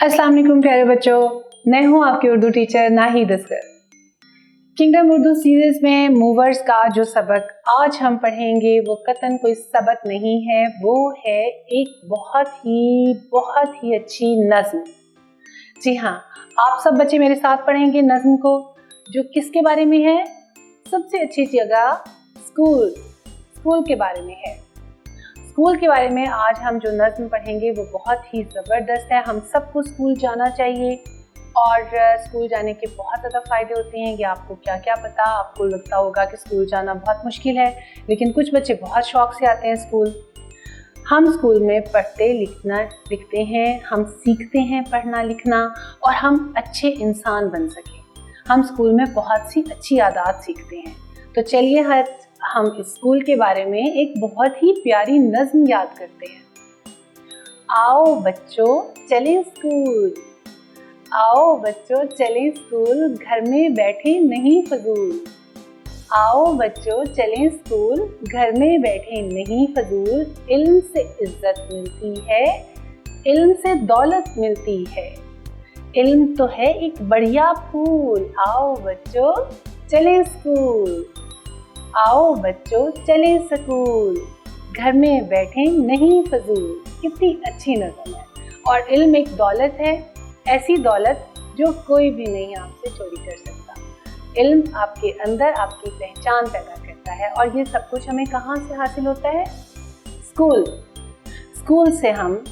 अस्सलाम वालेकुम प्यारे बच्चों, मैं हूं आपकी Urdu teacher Nahid Asghar. Kingdom Urdu series में मूवर्स का जो सबक आज हम पढ़ेंगे वो कतन कोई सबक नहीं है, वो है एक बहुत ही अच्छी नज़्म। जी हाँ, आप सब बच्चे मेरे साथ पढ़ेंगे नज़्म को, जो किसके बारे में है? सबसे अच्छी जगह स्कूल के बारे में है। स्कूल के बारे में आज हम जो नज़्म पढ़ेंगे वो बहुत ही ज़बरदस्त है। हम सबको स्कूल जाना चाहिए और स्कूल जाने के बहुत ज़्यादा फ़ायदे होते हैं। ये आपको क्या क्या पता, आपको लगता होगा कि स्कूल जाना बहुत मुश्किल है, लेकिन कुछ बच्चे बहुत शौक़ से आते हैं स्कूल। हम स्कूल में पढ़ते लिखते हैं, हम सीखते हैं पढ़ना लिखना और हम अच्छे इंसान बन सकें। हम स्कूल में बहुत सी अच्छी आदत सीखते हैं। तो चलिए हम स्कूल के बारे में एक बहुत ही प्यारी नज़्म याद करते हैं। आओ बच्चों चलें स्कूल, आओ बच्चों चलें स्कूल, घर में बैठे नहीं फजूल। आओ बच्चों चलें स्कूल, घर में बैठे नहीं फजूल। इल्म से इज्जत मिलती है, इल्म से दौलत मिलती है। इल्म तो है एक बढ़िया फूल, आओ बच्चों चलें स्कूल। आओ बच्चों चलें स्कूल, घर में बैठे नहीं फजूल। कितनी अच्छी नज़्म है। और इल्म एक दौलत है, ऐसी दौलत जो कोई भी नहीं आपसे चोरी कर सकता। इल्म आपके अंदर आपकी पहचान पैदा करता है और ये सब कुछ हमें कहाँ से हासिल होता है? स्कूल से हम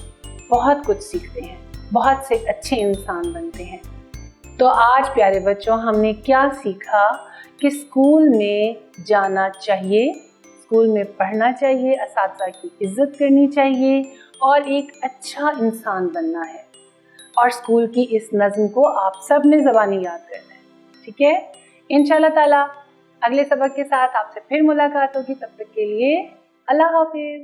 बहुत कुछ सीखते हैं, बहुत से अच्छे इंसान बनते हैं। तो आज प्यारे बच्चों हमने क्या सीखा कि स्कूल में जाना चाहिए, स्कूल में पढ़ना चाहिए, असातिज़ा की इज़्ज़त करनी चाहिए और एक अच्छा इंसान बनना है। और स्कूल की इस नज़्म को आप सब ने ज़बानी याद करना है, ठीक है? इंशाअल्लाह ताला अगले सबक के साथ आपसे फिर मुलाकात होगी। तब तक के लिए अल्लाह हाफ़िज़।